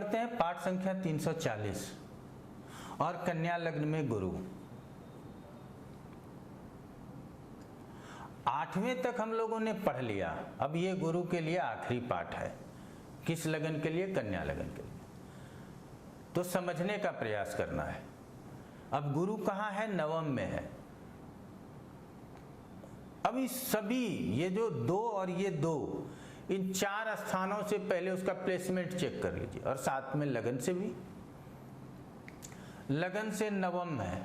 पढ़ते हैं पाठ संख्या 340 और कन्या लग्न में गुरु। 8वें तक हम लोगों ने पढ़ लिया। अब ये गुरु के लिए आखिरी पाठ है। किस लगन के लिए? कन्या लगन के लिए। तो समझने का प्रयास करना है। अब गुरु कहाँ है? नवम में है। अब इस सभी ये जो 2 और ये 2, इन 4 स्थानों से पहले उसका प्लेसमेंट चेक कर लीजिए, और साथ में लगन से भी। लगन से नवम है,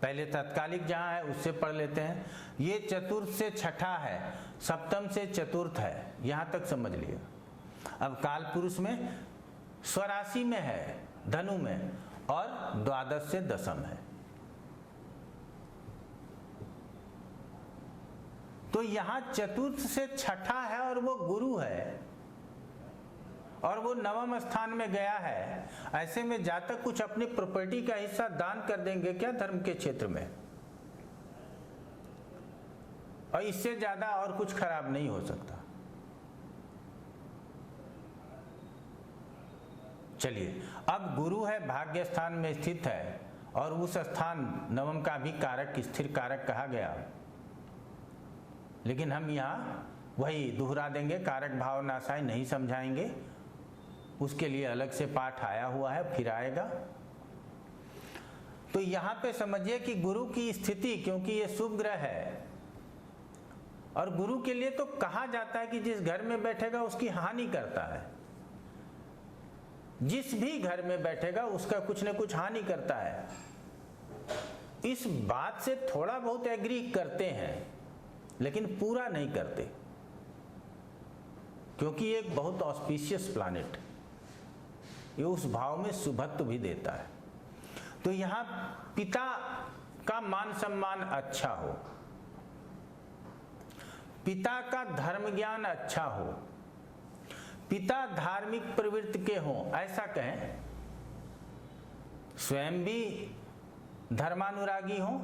पहले तात्कालिक जहां है उससे पढ़ लेते हैं। ये चतुर्थ से छठा है, सप्तम से चतुर्थ है, यहां तक समझ लिया। अब काल पुरुष में स्वराशि में है, धनु में, और द्वादश से दशम है। तो यहां चतुर्थ से छठा है और वो गुरु है, और वो नवम स्थान में गया है। ऐसे में जातक कुछ अपनी प्रॉपर्टी का हिस्सा दान कर देंगे क्या धर्म के क्षेत्र में? और इससे ज्यादा और कुछ खराब नहीं हो सकता। चलिए, अब गुरु है, भाग्य स्थान में स्थित है, और उस स्थान नवम का भी कारक, स्थिर कारक कहा गया। लेकिन हम यहाँ वही दोहरा देंगे, कारक भाव नाशाय नहीं समझाएंगे, उसके लिए अलग से पाठ आया हुआ है, फिर आएगा। तो यहाँ पे समझिए कि गुरु की स्थिति, क्योंकि ये शुभ ग्रह है, और गुरु के लिए तो कहा जाता है कि जिस घर में बैठेगा उसकी हानि करता है। जिस भी घर में बैठेगा उसका कुछ न कुछ हानि करता है। इस बात से थोड़ा बहुत एग्री करते हैं, लेकिन पूरा नहीं करते, क्योंकि ये एक बहुत ऑस्पिशियस प्लैनेट, ये उस भाव में शुभत्व भी देता है। तो यहां पिता का मान सम्मान अच्छा हो, पिता का धर्म ज्ञान अच्छा हो, पिता धार्मिक प्रवृत्ति के हों, ऐसा कहें, स्वयं भी धर्मानुरागी हों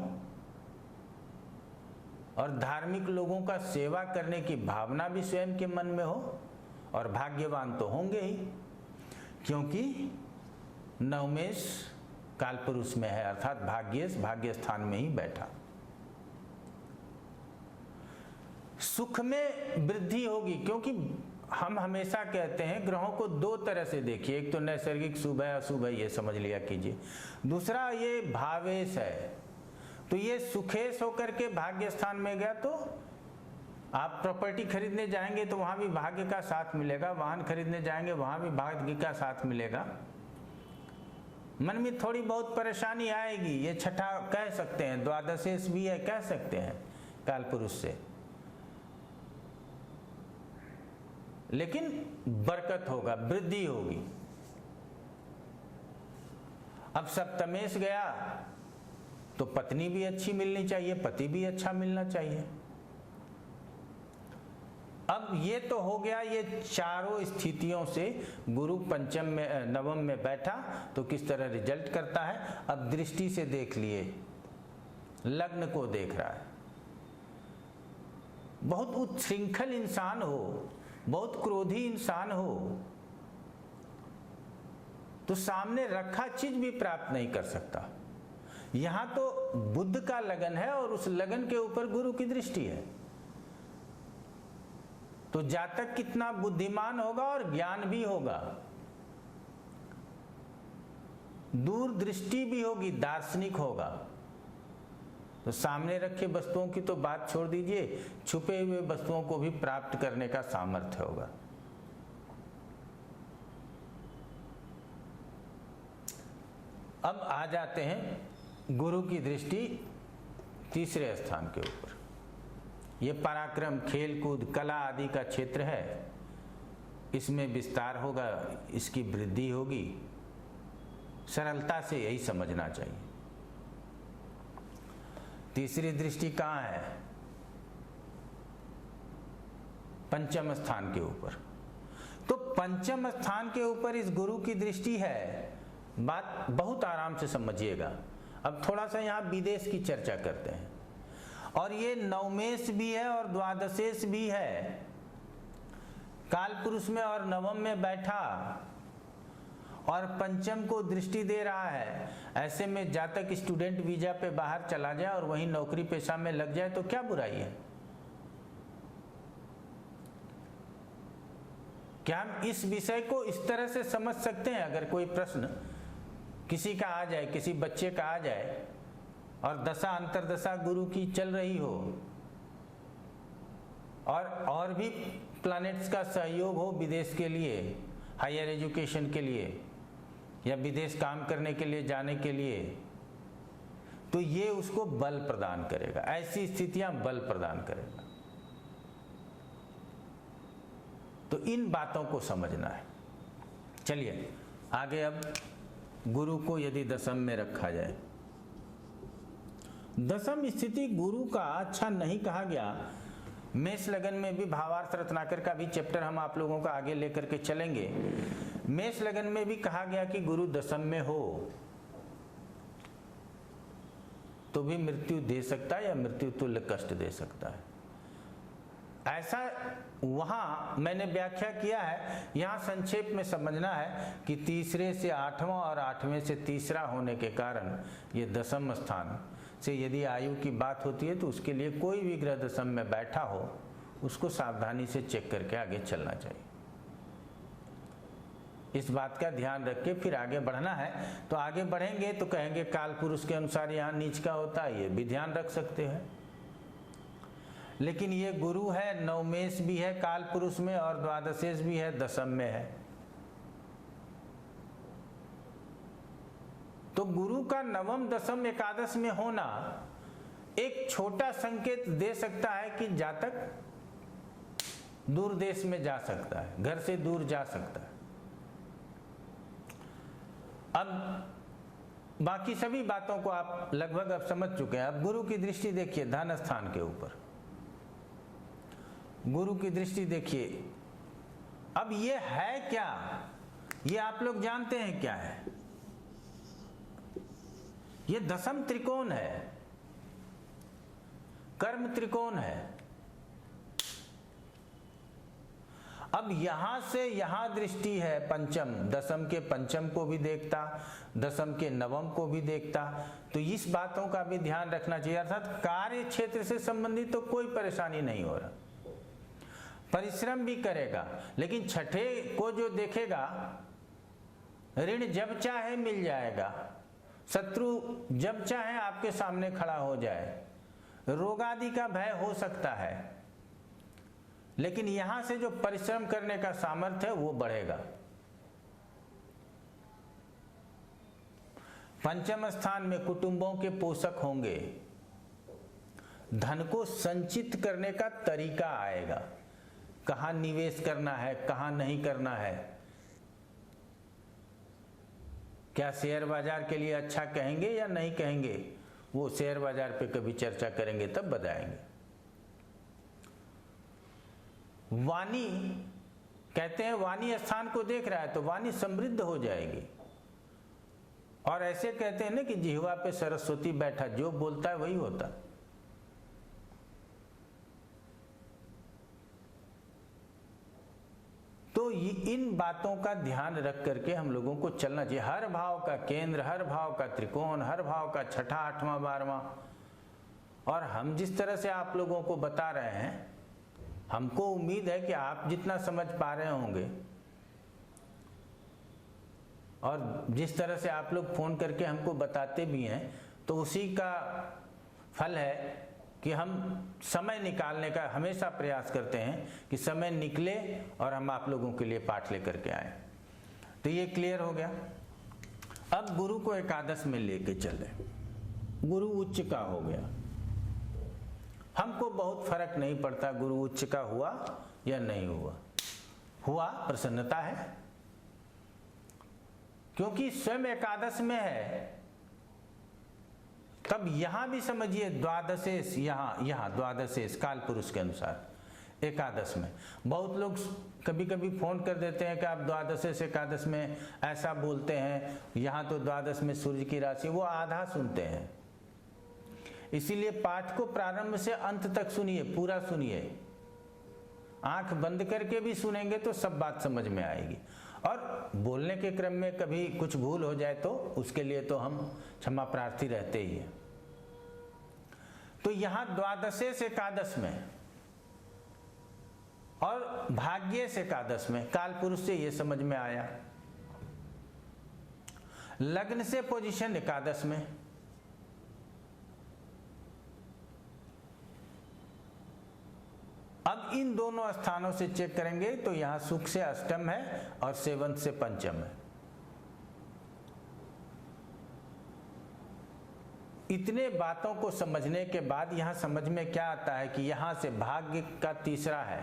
और धार्मिक लोगों का सेवा करने की भावना भी स्वयं के मन में हो, और भाग्यवान तो होंगे ही, क्योंकि नवमेश कालपुरुष में है, अर्थात भाग्येश भाग्य स्थान में ही बैठा। सुख में वृद्धि होगी, क्योंकि हम हमेशा कहते हैं ग्रहों को 2 तरह से देखिए, एक तो नैसर्गिक शुभ है, अशुभ है, ये समझ लिया कीजिए। दूसरा ये भावेश है, तो ये सुखेश होकर के भाग्य स्थान में गया, तो आप प्रॉपर्टी खरीदने जाएंगे तो वहां भी भाग्य का साथ मिलेगा, वाहन खरीदने जाएंगे वहां भी भाग्य का साथ मिलेगा। मन में थोड़ी बहुत परेशानी आएगी, ये छठा कह सकते हैं, द्वादशेश भी है कह सकते हैं कालपुरुष से, लेकिन बरकत होगा, वृद्धि होगी। अब सप्तमेश गया तो पत्नी भी अच्छी मिलनी चाहिए, पति भी अच्छा मिलना चाहिए। अब ये तो हो गया, ये चारों स्थितियों से गुरु पंचम में नवम में बैठा तो किस तरह रिजल्ट करता है। अब दृष्टि से देख लिए, लग्न को देख रहा है। बहुत उच्छृंखल इंसान हो, बहुत क्रोधी इंसान हो, तो सामने रखा चीज भी प्राप्त नहीं कर सकता। यहां तो बुध का लगन है और उस लगन के ऊपर गुरु की दृष्टि है, तो जातक कितना बुद्धिमान होगा और ज्ञान भी होगा, दूरदृष्टि भी होगी, दार्शनिक होगा। तो सामने रखे वस्तुओं की तो बात छोड़ दीजिए, छुपे हुए वस्तुओं को भी प्राप्त करने का सामर्थ्य होगा। अब आ जाते हैं गुरु की दृष्टि तीसरे स्थान के ऊपर। ये पराक्रम, खेल कूद, कला आदि का क्षेत्र है, इसमें विस्तार होगा, इसकी वृद्धि होगी। सरलता से यही समझना चाहिए। तीसरी दृष्टि कहाँ है? पंचम स्थान के ऊपर। तो पंचम स्थान के ऊपर इस गुरु की दृष्टि है, बात बहुत आराम से समझिएगा। अब थोड़ा सा यहाँ विदेश की चर्चा करते हैं। और ये नवमेश भी है और द्वादशेश भी है, काल पुरुष में और नवम में बैठा, और पंचम को दृष्टि दे रहा है, ऐसे में जातक स्टूडेंट वीजा पे बाहर चला जाए और वहीं नौकरी पेशा में लग जाए तो क्या बुराई है? क्या हम इस विषय को इस तरह से समझ सकते हैं? अगर कोई प्रश्न किसी का आ जाए, किसी बच्चे का आ जाए और दशा अंतरदशा गुरु की चल रही हो और भी प्लैनेट्स का सहयोग हो विदेश के लिए, हायर एजुकेशन के लिए या विदेश काम करने के लिए जाने के लिए, तो ये उसको बल प्रदान करेगा, ऐसी स्थितियां बल प्रदान करेगा। तो इन बातों को समझना है। चलिए आगे, अब गुरु को यदि दशम में रखा जाए, दशम स्थिति गुरु का अच्छा नहीं कहा गया। मेष लगन में भी भावार्थ रत्नाकर का भी चैप्टर हम आप लोगों का आगे लेकर के चलेंगे। मेष लगन में भी कहा गया कि गुरु दशम में हो तो भी मृत्यु दे सकता है या मृत्यु तुल्य कष्ट दे सकता है, ऐसा वहां मैंने व्याख्या किया है। यहां संक्षेप में समझना है कि तीसरे से आठवां और आठवें से तीसरा होने के कारण ये दशम स्थान से यदि आयु की बात होती है तो उसके लिए कोई भी ग्रह दशम में बैठा हो उसको सावधानी से चेक करके आगे चलना चाहिए। इस बात का ध्यान रख के फिर आगे बढ़ना है। तो आगे बढ़ेंगे तो कहेंगे काल पुरुष के अनुसार यहाँ नीच का होता है, ये भी ध्यान रख सकते हैं। लेकिन ये गुरु है, नवमेश भी है काल पुरुष में और द्वादशेश भी है, दशम में है। तो गुरु का नवम दशम एकादश में होना एक छोटा संकेत दे सकता है कि जातक दूर देश में जा सकता है, घर से दूर जा सकता है। अब बाकी सभी बातों को आप लगभग अब समझ चुके हैं। अब गुरु की दृष्टि देखिए धन स्थान के ऊपर, गुरु की दृष्टि देखिए। अब ये है क्या, ये आप लोग जानते हैं क्या है? ये दशम त्रिकोण है, कर्म त्रिकोण है। अब यहां से यहां दृष्टि है पंचम, दशम के पंचम को भी देखता, दशम के नवम को भी देखता। तो इस बातों का भी ध्यान रखना चाहिए। अर्थात कार्य क्षेत्र से संबंधित तो कोई परेशानी नहीं हो रहा, परिश्रम भी करेगा, लेकिन छठे को जो देखेगा ऋण जब चाहे मिल जाएगा, शत्रु जब चाहे आपके सामने खड़ा हो जाए, रोग आदि का भय हो सकता है, लेकिन यहां से जो परिश्रम करने का सामर्थ्य है वो बढ़ेगा। पंचम स्थान में कुटुंबों के पोषक होंगे, धन को संचित करने का तरीका आएगा, कहां निवेश करना है कहां नहीं करना है, क्या शेयर बाजार के लिए अच्छा कहेंगे या नहीं कहेंगे, वो शेयर बाजार पे कभी चर्चा करेंगे तब बताएंगे। वाणी कहते हैं, वाणी स्थान को देख रहा है तो वाणी समृद्ध हो जाएगी। और ऐसे कहते हैं ना कि जिह्वा पे सरस्वती बैठा, जो बोलता है वही होता। तो इन बातों का ध्यान रख करके हम लोगों को चलना चाहिए। हर भाव का केंद्र, हर भाव का त्रिकोण, हर भाव का छठा, आठवां, बारहवां। और हम जिस तरह से आप लोगों को बता रहे हैं, हमको उम्मीद है कि आप जितना समझ पा रहे होंगे, और जिस तरह से आप लोग फोन करके हमको बताते भी हैं, तो उसी का फल है कि हम समय निकालने का हमेशा प्रयास करते हैं कि समय निकले और हम आप लोगों के लिए पाठ लेकर के आए। तो ये क्लियर हो गया। अब गुरु को एकादश में लेके चले, गुरु उच्च का हो गया। हमको बहुत फर्क नहीं पड़ता गुरु उच्च का हुआ या नहीं हुआ, हुआ प्रसन्नता है, क्योंकि स्वयं एकादश में है। तब यहां भी समझिए द्वादशेश, यहां द्वादशेश काल पुरुष के अनुसार एकादश में। बहुत लोग कभी कभी फोन कर देते हैं कि आप द्वादशेश एकादश में ऐसा बोलते हैं, यहां तो द्वादश में सूर्य की राशि, वो आधा सुनते हैं। इसीलिए पाठ को प्रारंभ से अंत तक सुनिए, पूरा सुनिए। आंख बंद करके भी सुनेंगे तो सब बात समझ में आएगी। और बोलने के क्रम में कभी कुछ भूल हो जाए तो उसके लिए तो हम क्षमा प्रार्थी रहते ही हैं। तो यहाँ द्वादशे से एकादश में और भाग्य से एकादश में काल पुरुष से ये समझ में आया। लग्न से पोजीशन एकादश में, अब इन दोनों स्थानों से चेक करेंगे तो यहां सुख से अष्टम है और सेवंत से पंचम है। इतने बातों को समझने के बाद यहां समझ में क्या आता है कि यहां से भाग्य का तीसरा है,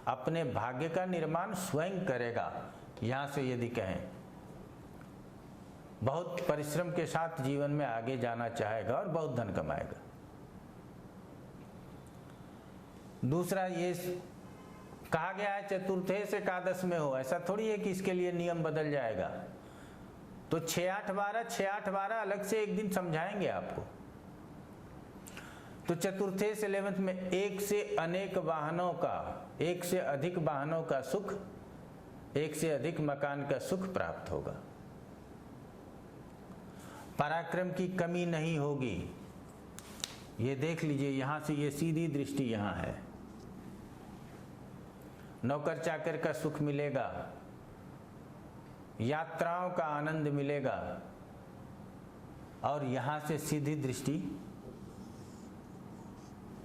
अपने भाग्य का निर्माण स्वयं करेगा। यहां से यदि कहें बहुत परिश्रम के साथ जीवन में आगे जाना चाहेगा और बहुत धन कमाएगा। दूसरा ये कहा गया है चतुर्थे से एकादश में हो, ऐसा थोड़ी है कि इसके लिए नियम बदल जाएगा। तो 6-8-12 अलग से एक दिन समझाएंगे आपको। तो चतुर्थे से 11th में एक से अनेक वाहनों का, एक से अधिक वाहनों का सुख, एक से अधिक मकान का सुख प्राप्त होगा। पराक्रम की कमी नहीं होगी। ये देख लीजिए, यहां से ये सीधी दृष्टि यहां है। नौकर चाकर का सुख मिलेगा, यात्राओं का आनंद मिलेगा, और यहां से सीधी दृष्टि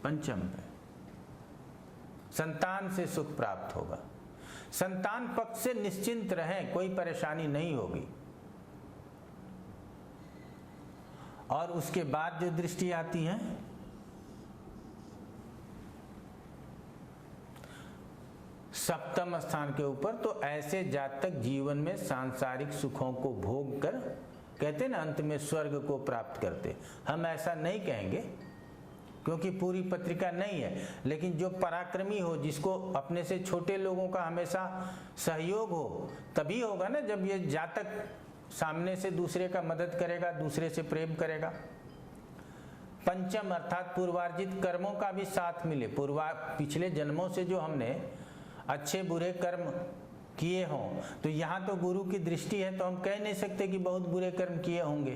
पंचम पे, संतान से सुख प्राप्त होगा। संतान पक्ष से निश्चिंत रहें, कोई परेशानी नहीं होगी। और उसके बाद जो दृष्टि आती है सप्तम स्थान के ऊपर, तो ऐसे जातक जीवन में सांसारिक सुखों को भोग कर, कहते हैं ना अंत में स्वर्ग को प्राप्त करते। हम ऐसा नहीं कहेंगे क्योंकि पूरी पत्रिका नहीं है, लेकिन जो पराक्रमी हो, जिसको अपने से छोटे लोगों का हमेशा सहयोग हो, तभी होगा ना जब ये जातक सामने से दूसरे का मदद करेगा, दूसरे से प्रेम करेगा। पंचम अर्थात पूर्वार्जित कर्मों का भी साथ मिले। पिछले जन्मों से जो हमने अच्छे बुरे कर्म किए हों, तो यहाँ तो गुरु की दृष्टि है, तो हम कह नहीं सकते कि बहुत बुरे कर्म किए होंगे,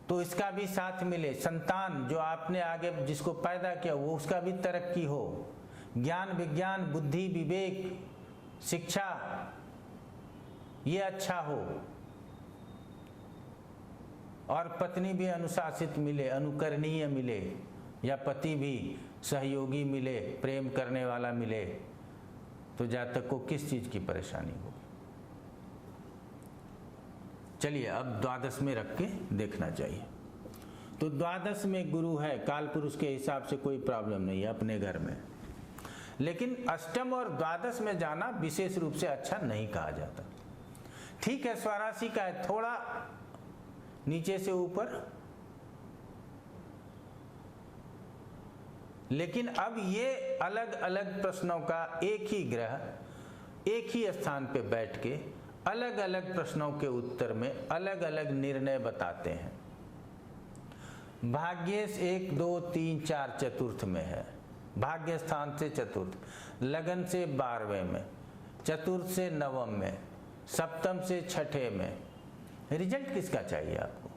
तो इसका भी साथ मिले। संतान जो आपने आगे जिसको पैदा किया वो, उसका भी तरक्की हो। ज्ञान विज्ञान बुद्धि विवेक शिक्षा ये अच्छा हो, और पत्नी भी अनुशासित मिले, अनुकरणीय मिले, या पति भी सहयोगी मिले, प्रेम करने वाला मिले, तो जातक को किस चीज की परेशानी होगी। चलिए अब द्वादश में रख के देखना चाहिए। तो द्वादश में गुरु है, काल पुरुष के हिसाब से कोई प्रॉब्लम नहीं है अपने घर में, लेकिन अष्टम और द्वादश में जाना विशेष रूप से अच्छा नहीं कहा जाता। ठीक है, स्वराशि का है, थोड़ा नीचे से ऊपर, लेकिन अब ये अलग अलग प्रश्नों का एक ही ग्रह एक ही स्थान पे बैठ के अलग अलग प्रश्नों के उत्तर में अलग अलग निर्णय बताते हैं। भाग्य 1 2 3 4 चतुर्थ में है, भाग्य स्थान से चतुर्थ, लगन से 12वें में, चतुर्थ से 9वें में, सप्तम से 6ठे में। रिजल्ट किसका चाहिए आपको?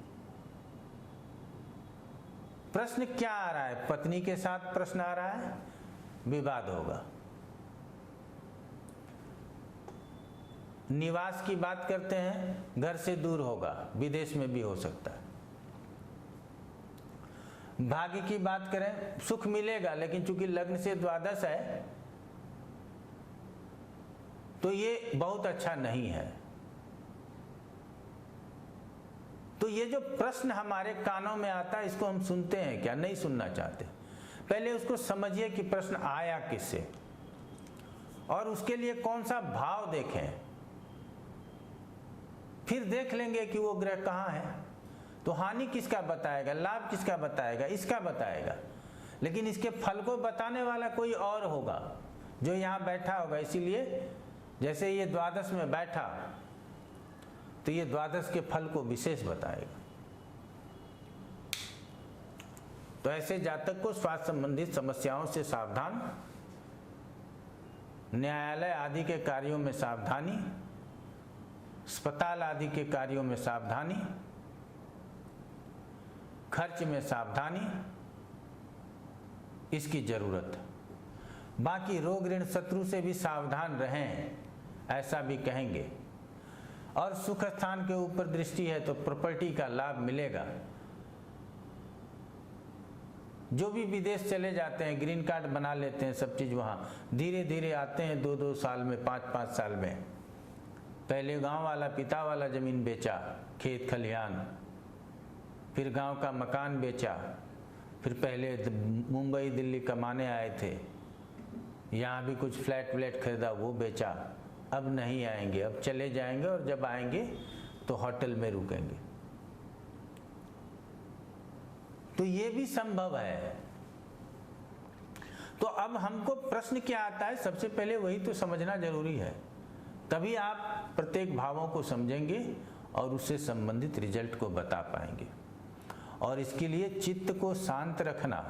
प्रश्न क्या आ रहा है? पत्नी के साथ प्रश्न आ रहा है, विवाद होगा। निवास की बात करते हैं, घर से दूर होगा, विदेश में भी हो सकता है। भाग्य की बात करें, सुख मिलेगा, लेकिन चूंकि लग्न से द्वादश है तो ये बहुत अच्छा नहीं है। तो ये जो प्रश्न हमारे कानों में आता है, इसको हम सुनते हैं क्या? नहीं सुनना चाहते। पहले उसको समझिए कि प्रश्न आया किससे, और उसके लिए कौन सा भाव देखें, फिर देख लेंगे कि वो ग्रह कहाँ है। तो हानि किसका बताएगा, लाभ किसका बताएगा, इसका बताएगा, लेकिन इसके फल को बताने वाला कोई और होगा जो यहाँ बैठा होगा। इसीलिए जैसे ये द्वादश में बैठा तो ये द्वादश के फल को विशेष बताएगा। तो ऐसे जातक को स्वास्थ्य संबंधित समस्याओं से सावधान न्यायालय आदि के कार्यों में सावधानी, अस्पताल आदि के कार्यों में सावधानी, खर्च में सावधानी, इसकी जरूरत है। बाकी रोग ऋण शत्रु से भी सावधान रहें, ऐसा भी कहेंगे। और सुख स्थान के ऊपर दृष्टि है तो प्रॉपर्टी का लाभ मिलेगा। जो भी विदेश चले जाते हैं, ग्रीन कार्ड बना लेते हैं, सब चीज़ वहाँ धीरे धीरे आते हैं, 2-2 साल में, 5-5 साल में। पहले गांव वाला पिता वाला ज़मीन बेचा, खेत खलिहान, फिर गांव का मकान बेचा, फिर पहले मुंबई दिल्ली कमाने आए थे, यहाँ भी कुछ फ्लैट व्लैट खरीदा, वो बेचा। अब नहीं आएंगे, अब चले जाएंगे, और जब आएंगे तो होटल में रुकेंगे। तो ये भी संभव है। तो अब हमको प्रश्न क्या आता है, सबसे पहले वही तो समझना जरूरी है, तभी आप प्रत्येक भावों को समझेंगे और उससे संबंधित रिजल्ट को बता पाएंगे। और इसके लिए चित्त को शांत रखना,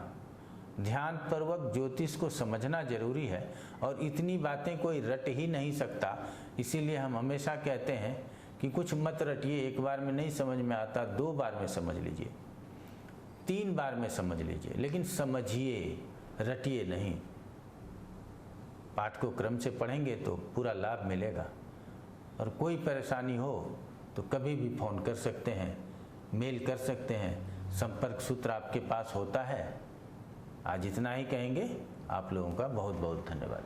ध्यान पूर्वक ज्योतिष को समझना जरूरी है। और इतनी बातें कोई रट ही नहीं सकता, इसीलिए हम हमेशा कहते हैं कि कुछ मत रटिए, एक बार में नहीं समझ में आता, 2 बार में समझ लीजिए, 3 बार में समझ लीजिए, लेकिन समझिए, रटिए नहीं। पाठ को क्रम से पढ़ेंगे तो पूरा लाभ मिलेगा। और कोई परेशानी हो तो कभी भी फ़ोन कर सकते हैं, मेल कर सकते हैं, संपर्क सूत्र आपके पास होता है। आज इतना ही कहेंगे। आप लोगों का बहुत बहुत धन्यवाद।